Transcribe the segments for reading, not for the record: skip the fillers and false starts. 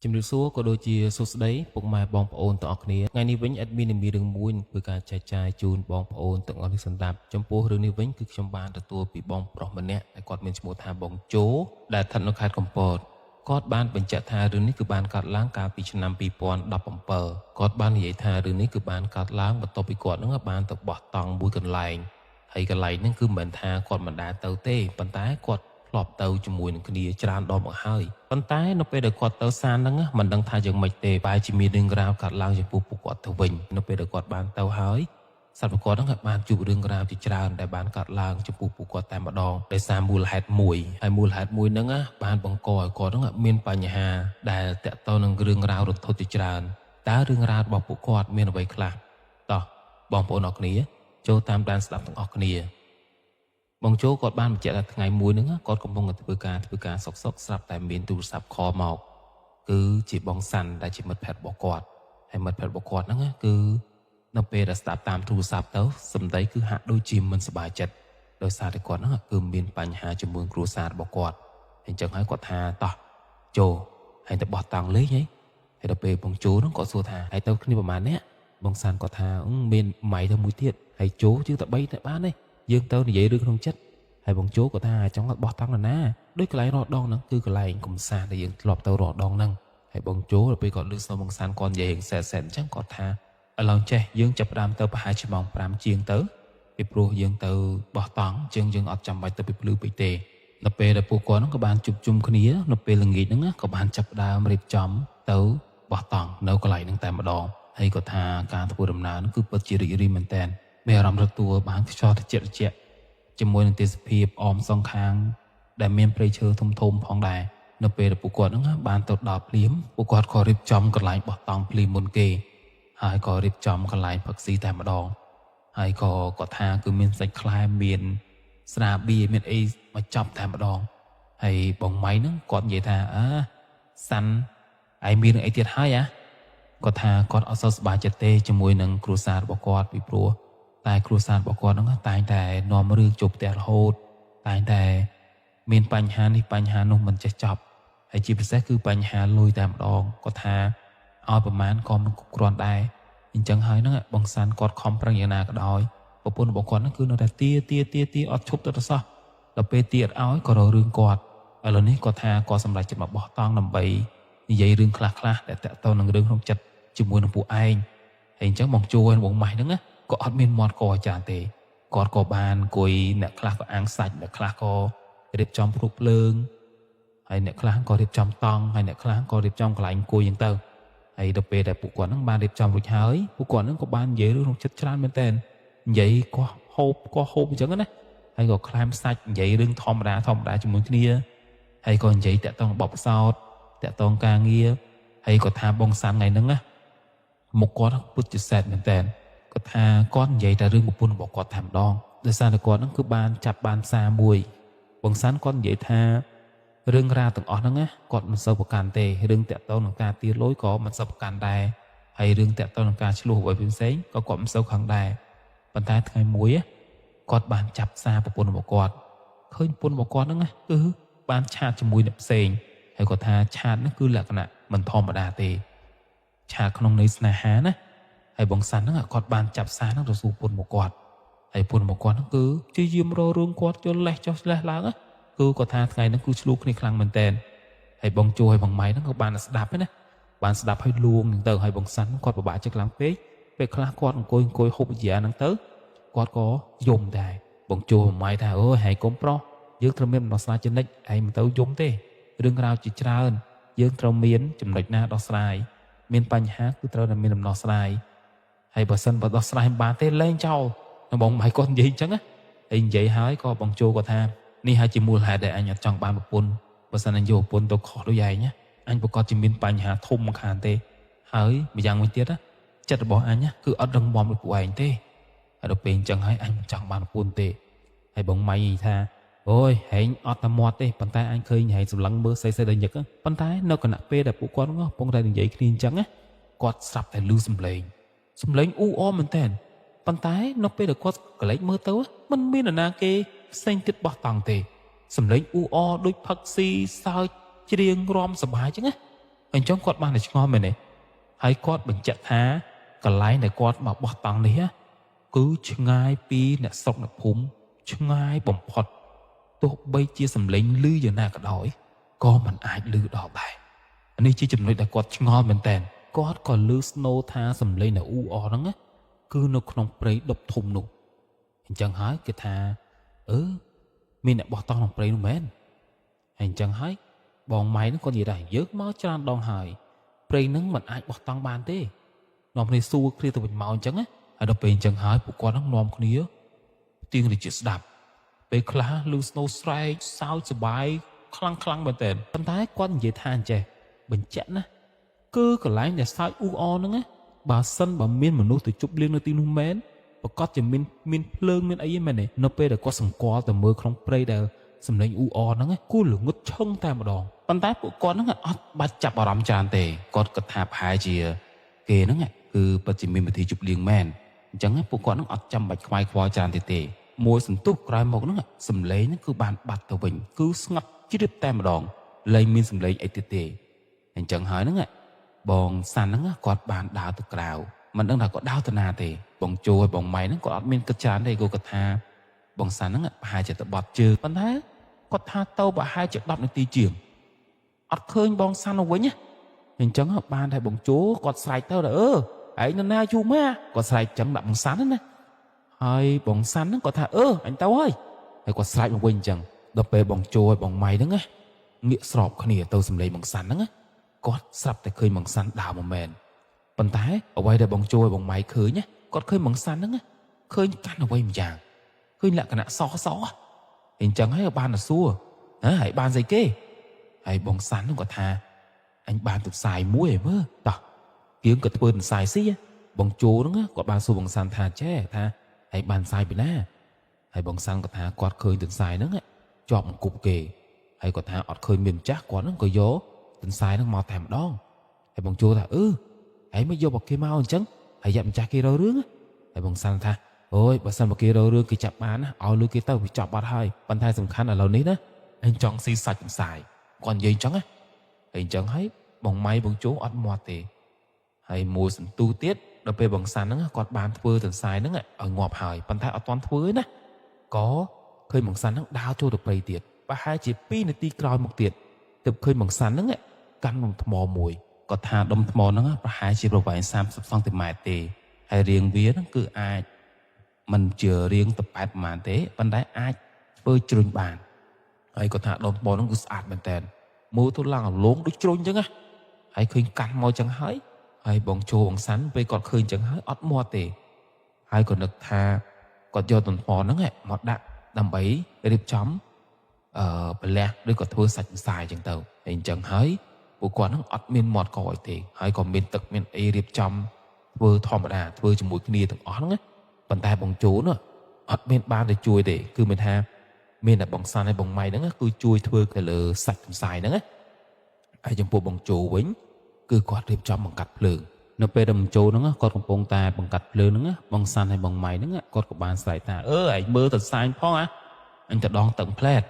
ជំរាបសួរក៏ដូចជាសួស្តីពុកម៉ែបងប្អូនទាំងអស់គ្នាថ្ងៃនេះវិញអេដមីនមានរឿងមួយធ្វើការចែកចាយជូនបងប្អូនទាំងអស់នេះសម្រាប់ចំពោះរឿងនេះវិញគឺខ្ញុំបានទទួលពីបងប្រុសម្នាក់ដែលគាត់មានឈ្មោះថាបងជូដែលស្ថិតនៅខេត្តកំពតគាត់បានបញ្ជាក់ថារឿងនេះគឺបានកើតឡើងកាលពីឆ្នាំ2017គាត់បាននិយាយថារឿងនេះគឺបានកើតឡើងបន្ទាប់ពីគាត់នឹងបានទៅបោះតង់មួយកន្លែងហើយកន្លែងហ្នឹងគឺមិនមែនថាគាត់មិនដែលទៅទេប៉ុន្តែគាត់ធ្លាប់ទៅជាមួយនឹងគ្នាច្រើនដងមកហើយប៉ុន្តែនៅពេលដែលគាត់ទៅសានហ្នឹងមិនដឹងថាយ៉ាងម៉េចទេបែរជាមានរឿងរ៉ាវកើតឡើងចំពោះពួកគាត់ទៅវិញនៅពេលដែលគាត់បានទៅហើយសត្វប្រកបហ្នឹងបានជួបរឿងរ៉ាវជាច្រើនដែលបានកើតឡើងចំពោះពួកគាត់តែម្ដងដោយសារមូលហេតុមួយហើយមូលហេតុមួយហ្នឹងបានបង្កឲ្យគាត់ហ្នឹងមានបញ្ហាដែលតាក់ទងនឹងរឿងរ៉ាវរន្ធត់ជាច្រើនតើរឿងរ៉ាវរបស់ពួកគាត់មានអ្វីខ្លះតោះបងប្អូនអរគ្នាចូលតាមដានស្ដាប់ទាំងអស់គ្នាបងជូគាត់បានបញ្ជាក់ថាថ្ងៃមួយហ្នឹងគាត់កំពុងតែធ្វើការសុកស្រាប់តែមានទូរស័ព្ទខលមកគឺជាបងសាន់ដែលជាមិត្តភក្តិរបស់គាត់ហើយមិត្តភក្តិរបស់គាត់ហ្នឹងគឺនៅពេលដែលស្ដាប់តាមទូរស័ព្ទទៅសម្ដីគឺហាក់ដូចជាមិនសប្បាយចិត្តដោយសារតែគាត់ហ្នឹងគឺមានបញ្ហាជាមួយគ្រួសាររបស់គាត់អញ្ចឹងហើយគាត់ថាតោះជូហើយទៅបោះតង់លេងហើយដល់ពេលបងជូហ្នឹងគាត់សួរថាហើយទៅគ្នាប្រហែលអ្នកបងសាន់គាត់ថាមានម៉ៃទៅមួយទៀតហើយជូជាងតែ3តែបានទេយើងទៅនិយាយរឿងក្នុងចិត្តហើយបងជូក៏ថាចង់បោះតង់ណាដូចកន្លែងរត់ដងហ្នឹងគឺកន្លែងកំសាន្តដែលយើងធ្លាប់ទៅរត់ដងហ្នឹងហើយបងជូដល់ពេលគាត់លឺស្នូបងសាន់គាត់និយាយសែនអញ្ចឹងគាត់ថាឥឡូវចេះយើងចាប់ផ្ដើមទៅប្រហែលជាម៉ោង5ជាងទៅពីព្រោះយើងទៅបោះតង់ជាងយើងអត់ចាំបាច់ទៅពីភ្លឺពេកទេដល់ពេលដែលពួកគាត់ហ្នឹងក៏បានជួបជុំគ្នានៅពេលល្ងាចហ្នឹងក៏បានចាប់ផ្ដើមរៀបចំទៅបោះតង់នៅកន្លែងហ្នឹងតែម្ដងហើយគាត់ថាការធ្វើដំណើរហ្នឹងគឺពិតជារីករាយមែនតើមានអារម្មណ៍ទទួលបានខ្យល់ត្រជាក់ជាមួយនឹងទេសភាពអមសងខាងដែលមានព្រៃឈើធំផងដែរនៅពេលដែលពួកគាត់ហ្នឹងបានទៅដល់ភ្លាមពួកគាត់ក៏រៀបចំកន្លែងបោះតង់ភ្លាមមុនគេហើយក៏រៀបចំកន្លែងផឹកស៊ីតែម្ដងហើយក៏គាត់ថាគឺមានសាច់ខ្លែមានស្រាបៀរមានអីមកចប់តែម្ដងហើយបងម៉ៃហ្នឹងគាត់និយាយថាសាន់ឯមានអីទៀតហើយគាត់ថាគាត់អត់សូវសប្បាយចិត្តទេជាមួយនឹងគ្រួសាររបស់គាត់ពីព្រោះតែគ្រួសាររបស់គាត់ហ្នឹងតែងតែនាំរឿងជួបផ្ទះរហូតតែងតែមានបញ្ហានេះបញ្ហានោះមិនចេះចប់ហើយជាពិសេសគឺបញ្ហាលុយតែម្ដងគាត់ថាឲ្យប្រមាណក៏មិនគ្រប់គ្រាន់ដែរអញ្ចឹងហើយហ្នឹងបងសាន់គាត់ខំប្រឹងយ៉ាងណាក៏ដោយប្រពន្ធរបស់គាត់ហ្នឹងគឺនៅតែទាអត់ឈប់ទៅសោះដល់ពេលទាអត់ឲ្យក៏រករឿងគាត់ឥឡូវនេះគាត់ថាគាត់សម្រេចចិត្តមកបោះតង់ដើម្បីនិយាយរឿងខ្លះដែលតាក់ទងនឹងរឿងក្នុងចិត្តជាមួយនឹងពួកឯងហើយអញ្ចឹងបងជួនបងម៉ាស់ហ្នឹងក៏អត់មានមាត់កអាចារ្យទេគាត់ក៏បានអង្គុយអ្នកខ្លះក៏អាំងសាច់អ្នកខ្លះក៏រៀបចំព្រោះភ្លើងហើយអ្នកខ្លះក៏រៀបចំតង់ហើយអ្នកខ្លះក៏រៀបចំកន្លែងអង្គុយអញ្ចឹងទៅហើយដល់ពេលដែលពួកគាត់ហ្នឹងបានរៀបចំរួចហើយពួកគាត់ហ្នឹងក៏បាននិយាយរឿងក្នុងចិត្តច្រើនមែនតើនិយាយក៏ហូបអញ្ចឹងណាហើយក៏ខ្លាមសាច់និយាយរឿងធម្មតាជាមួយគ្នាហើយក៏និយាយតាក់ទងបបផ្សោតតាក់ទងការងារហើយក៏ថាបងសាន់ថ្ងៃហ្នឹងណាមុខគាត់ពុតជាសែតមែនតើគាត់ថាគាត់និយាយតែរឿងប្រពន្ធរបស់គាត់តែម្ដងដោយសារតែគាត់ហ្នឹងគឺបានចាប់បានសារមួយបងសាន់គាត់និយាយថារឿងរ៉ាវទាំងអស់ហ្នឹងគាត់មិនសូវប្រកាន់ទេរឿងតាក់ទងនឹងការទារលុយក៏មិនសូវប្រកាន់ដែរហើយរឿងតាក់ទងនឹងការឆ្លោះអ្វីផ្សេងក៏គាត់មិនសូវខឹងដែរប៉ុន្តែថ្ងៃមួយគាត់បានចាប់សារប្រពន្ធរបស់គាត់ឃើញប្រពន្ធរបស់គាត់ហ្នឹងគឺបានឆាតជាមួយអ្នកផ្សេងហើយគាត់ថាឆាតហ្នឹងគឺលក្ខណៈមិនធម្មតាទេឆាតក្នុងន័យស្នេហាណាហើយបងសាន់ហ្នឹងគាត់បានចាប់សារហ្នឹងទៅសួរពុនមកគាត់ហើយពុនមកគាត់ហ្នឹងគឺជាយាមររឿងគាត់ជលលេះចុះលេះឡើងគឺគាត់ថាថ្ងៃហ្នឹងគឺឆ្លោះគ្នាខ្លាំងមែនតើហើយបងជួហើយបងម៉ៃហ្នឹងក៏បានស្ដាប់ណាបានស្ដាប់ហើយលួងហ្នឹងទៅហើយបងសាន់គាត់ពិបាកចិត្តខ្លាំងពេកពេលខ្លះគាត់អង្គុយហូបវិជាហ្នឹងទៅគាត់ក៏យំដែរបងជួបងម៉ៃថាអូយហើយកុំប្រុសយើងត្រូវមានដំណោះស្រាយចនិចឯងមិនទៅយំទេរឿងរ៉ាវជាច្រើនយើងត្រូវមានចំណុចណាដោះស្រាយមានបញ្ហាគឺត្រូវតែមានដំណោះស្រាយហើយបើសិនបើដោះស្រាយមិនបានទេលែងចោលបងម៉ៃគាត់និយាយអញ្ចឹងហើយនិយាយហើយក៏បងជូគាត់ថានេះហើយជាមូលហេតុដែលអញអត់ចង់បានប្រពន្ធបើសិនអញយកប្រពន្ធទៅខុសដូចឯងអញប្រកាសជាមានបញ្ហាធំមកខាងទេហើយម្យ៉ាងវិញទៀតចិត្តរបស់អញគឺអត់រឹងមាំដូចពួកឯងទេហើយដល់ពេលអញ្ចឹងហើយអញមិនចង់បានប្រពន្ធទេហើយបងម៉ៃថាអូយហែងអត់តែមាត់ទេប៉ុន្តែអញឃើញហែងសម្លឹងមើលស្អីដល់ញឹកប៉ុន្តែនៅគណៈពេលដែលពួកគាត់កំពុងតែនិយាយគ្នាអញ្ចឹងគាត់ស្រាប់តែឮសំឡេងអ៊ូអមមែនតើប៉ុន្តែនៅពេលដែលគាត់កលែកមើលទៅមិនមាននរណាគេផ្សេងទៀតបោះតង់ទេសំឡេងអ៊ូអដូចផឹកស៊ីសើចច្រៀងរាំសប្បាយអញ្ចឹង អញ្ចឹងគាត់បានតែឆ្ងល់មែនទេហើយគាត់បញ្ជាក់ថាកន្លែងដែលគាត់មកបោះតង់នេះគឺឆ្ងាយពីអ្នកស្រុកអ្នកភូមិឆ្ងាយបំផុតទោះបីជាសម្លេងឮយ៉ាងណាក៏ដោយក៏មិនអាចឮដល់ដែរនេះជាចំណុចដែលគាត់ឆ្ងល់មែនតើគាត់ក៏ឮស្នូថាសម្លេងនៅអ៊ូអហ្នឹងគឺនៅក្នុងព្រៃដប់ធំនោះអញ្ចឹងហើយគេថាមានអ្នកបោះតង់ក្នុងព្រៃនោះមែនហើយអញ្ចឹងហើយបងម៉ៃហ្នឹងគាត់និយាយថាយើងមកច្រើនដងហើយព្រៃហ្នឹងមិនអាចបោះតង់បានទេនាំគ្នាសួរគ្នាទៅវិញមកអញ្ចឹងហើយដល់ពេលអញ្ចឹងហើយពួកគាត់ហ្នឹងនាំគ្នាទៀងទៅជាស្ដាប់ពេលខ្លះឮស្នូស្រែកសើចសប្បាយខ្លាំងមែនតើប៉ុន្តែគាត់និយាយថាអញ្ចេះបញ្ជាក់ណាគឺកន្លែងដែលសើចអ៊ូអហ្នឹងបើសិនបើមានមនុស្សទៅជប់លៀងនៅទីនោះមែនប្រកាសជាមានភ្លើងមានអីមែនទេនៅពេលដែលគាត់សង្កល់ទៅមើលក្នុងព្រៃដែលសម្លេងអ៊ូអហ្នឹងគូល្ងឹតឈឹងតែម្ដងប៉ុន្តែពួកគាត់ហ្នឹងអត់បាច់ចាប់អារម្មណ៍ច្រើនទេគាត់គិតថាប្រហែលជាគេហ្នឹងគឺពិតជាមានវិធីជប់លៀងមែនអញ្ចឹងពួកគាត់ហ្នឹងអត់ចាំបាច់ខ្វាយខ្វល់ច្រើនទេមួយសន្ទុះក្រោយមកហ្នឹងសម្លេងហ្នឹងគឺបានបាត់ទៅវិញគឺស្ងាត់ជ្រាបតែម្ដងលែងមានសម្លេងអីទៀតទេអញ្ចឹងហើយហ្នឹងបងសាន់ហ្នឹងគាត់បានដើរទៅក្រៅមិនដឹងថាគាត់ដើរទៅណាទេបងជូឲ្យបងម៉ៃហ្នឹងគាត់អត់មានគិតច្រើនទេគាត់ថាបងសាន់ហ្នឹងប្រហែលជាទៅបត់ជើងប៉ុន្តែគាត់ថាទៅប្រហែលជា10នាទីជាងអត់ឃើញបងសាន់ទៅវិញអញ្ចឹងបានតែបងជូគាត់ស្រែកទៅថាឯងនៅណាយូរម៉ាគាត់ស្រែកចឹងដាក់បងសាន់ណាហើយបងសាន់ហ្នឹងគាត់ថាអញទៅហើយគាត់ស្រែកមកវិញអញ្ចឹងដល់ពេលបងជូឲ្យបងម៉ៃហ្នឹងងាកស្របគ្នាទៅសម្លេងបងសាន់ហ្នឹងគាត់ស្រាប់តែឃើញបងសាន់ដើរមកមែនប៉ុន្តែអ្វីដែលបងជួយបងម៉ៃឃើញគាត់ឃើញបងសាន់ហ្នឹងឃើញកាន់អ្វីម្យ៉ាងឃើញលក្ខណៈសអញ្ចឹងហើយបានទៅសួរហើយបានស្អីគេហើយបងសាន់ហ្នឹងគាត់ថាអញបានទឹកសាយមួយឲ្យមើលតោះគៀងក៏ធ្វើទឹកសាយស៊ីបងជូហ្នឹងគាត់បានសួរបងសាន់ថាចេះថាហើយបានសាយពីណាហើយបងសាន់គាត់ថាគាត់ឃើញទឹកសាយហ្នឹងជាប់អង្គប់គេហើយគាត់ថាអត់ឃើញមានម្ចាស់គាត់ហ្នឹងក៏យកទន្សាយហ្នឹងមកតែម្ដងហើយបងជួថាហើយមកយកមកគេមកអញ្ចឹងហើយយ៉ាប់ម្ចាស់គេរករឿងហើយបងសាន់ថាអូយបើសិនមកគេរករឿងគេចាប់បានណាឲ្យលុយគេទៅវាចាប់បាត់ហើយប៉ុន្តែសំខាន់ឥឡូវនេះណាអញចង់ស៊ីសាច់ទន្សាយគាត់និយាយអញ្ចឹងហើយអញ្ចឹងហើយបងម៉ៃបងជូអត់មាត់ទេហើយមួយសន្ទុះទៀតដល់ពេលបងសាន់ហ្នឹងគាត់បានធ្វើទន្សាយហ្នឹងឲ្យងាប់ហើយប៉ុន្តែអត់ទាន់ធ្វើណាក៏ឃើញបងសាន់ហ្នឹងដើរចូលទៅព្រៃទៀតប្រហែលជា2នាទីក្រោយមកទៀតទើបឃើញបងសាន់ហ្នឹងកាន់ដុំថ្មមួយគាត់ថាដុំថ្មហ្នឹងប្រហែលជាប្រវែង30សង់ទីម៉ែត្រទេហើយរាងវាហ្នឹងគឺអាចមិនជារាងតប៉ែតប្រហែលទេប៉ុន្តែអាចធ្វើជ្រុញបានហើយគាត់ថាដុំថ្មហ្នឹងគឺស្អាតមែនតើមើលទៅឡើងអលងដូចជ្រុញអញ្ចឹងហើយឃើញកាន់មកអញ្ចឹងហើយបងជូបងសាន់ពេលគាត់ឃើញអញ្ចឹងហើយអត់មាត់ទេហើយក៏នឹកថាគាត់យកដុំថ្មហ្នឹងមកដាក់ដើម្បីរៀបចំប្រលះឬក៏ធ្វើសាច់ម្សាយអញ្ចឹងទៅហើយអញ្ចឹងហើយពួកគាត់ហ្នឹងអត់មានមាត់កអីទេហើយក៏មានទឹកមានអីរៀបចំធ្វើធម្មតាធ្វើជាមួយគ្នាទាំងអស់ហ្នឹងប៉ុន្តែបងជូនអត់មានបានទៅជួយទេគឺមានថាមានតែបងសាន់ហើយបងម៉ៃហ្នឹងគឺជួយធ្វើទៅលើសាច់ម្សាយហ្នឹងហើយចំពោះបងជូវិញគឺគាត់រៀបចំបង្កាត់ភ្លើងនៅពេលដែលបងជូហ្នឹងគាត់កំពុងតែបង្កាត់ភ្លើងហ្នឹងបងសាន់ហើយបងម៉ៃហ្នឹងគាត់ក៏បានស្រែកថាឯងមើលទៅសាញផងអញទៅដងទឹកផ្លែត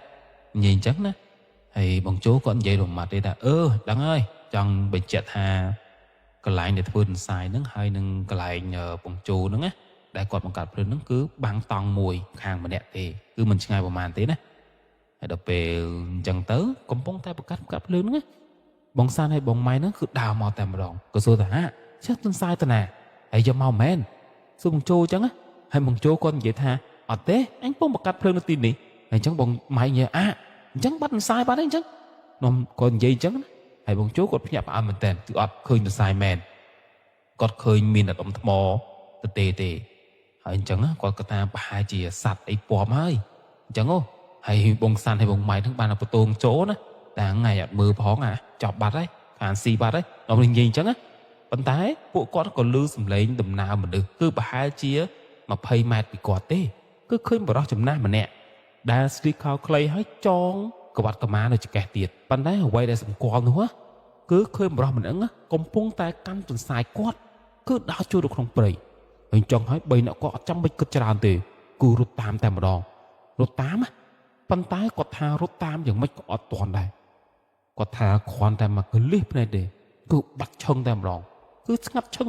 និយាយអញ្ចឹងណាហើយបងជូគាត់និយាយរមាត់ទេថាដឹងហើយចង់បញ្ជាក់ថាកន្លែងដែលធ្វើទន្សាយហ្នឹងហើយនឹងកន្លែងបងជូហ្នឹងណាដែលគាត់បង្កើតភ្លើងហ្នឹងគឺបាំងតង់មួយខាងម្នាក់ទេគឺមិនឆ្ងាយប្រហែលទេណាហើយដល់ពេលអញ្ចឹងទៅកំពុងតែបង្កើតភ្លើងហ្នឹងបងសាន់ហើយបងម៉ៃហ្នឹងគឺដើរមកតែម្ដងក៏សួរថាចេះទន្សាយទៅណាហើយយកមកមែនសួរបងជូអញ្ចឹងហើយបងជូគាត់និយាយថាអត់ទេអញពុំបង្កើតភ្លើងនៅទីនេះហើយអញ្ចឹងបងម៉ៃនិយាយអញ្ចឹងបាត់ទន្សាយបាត់ហើយអញ្ចឹងនាំគាត់និយាយអញ្ចឹងណាហើយបងជូគាត់ភ្ញាក់ផ្អើលមែនតើគឺអត់ឃើញទន្សាយមែនគាត់ឃើញមានតែដុំថ្មទេហើយអញ្ចឹងគាត់ក៏ថាប្រហែលជាសัตว์អីពាំហើយអញ្ចឹងហើយបងសាន់ហើយបងម៉ៃហ្នឹងបានបន្ទងចូលណាតែថ្ងៃអត់មើលផងចប់បាត់ហើយខានស៊ីបាត់ហើយដល់និយាយអញ្ចឹងប៉ុន្តែពួកគាត់ក៏លឺសំឡេងដំណើរមនុស្សគឺប្រហែលជា20ម៉ែត្រពីគាត់ទេគឺឃើញបរិសុទ្ធចំណាស់ម្នាក់ដែលស្លៀកខោខ្លីហើយចងក្បាត់កម្មានៅចង្កេះទៀតប៉ុន្តែអ្វីដែលសម្គាល់នោះគឺឃើញបរិសុទ្ធម្នាក់កំពុងតែកាន់ទន្សាយគាត់គឺដើរចូលទៅក្នុងព្រៃហើយចង់ឲ្យ3នាក់គាត់អត់ចាំបាច់គិតច្រើនទេគឺរត់តាមតែម្ដងរត់តាមប៉ុន្តែគាត់ថារត់តាមយ៉ាងម៉េចក៏អត់ទាន់ដែរគាត់ថាគ្រាន់តែមកកលិះភ្នែកទេ គឺបាត់ឈឹងតែម្ដងគឺស្ងាត់ឈឹង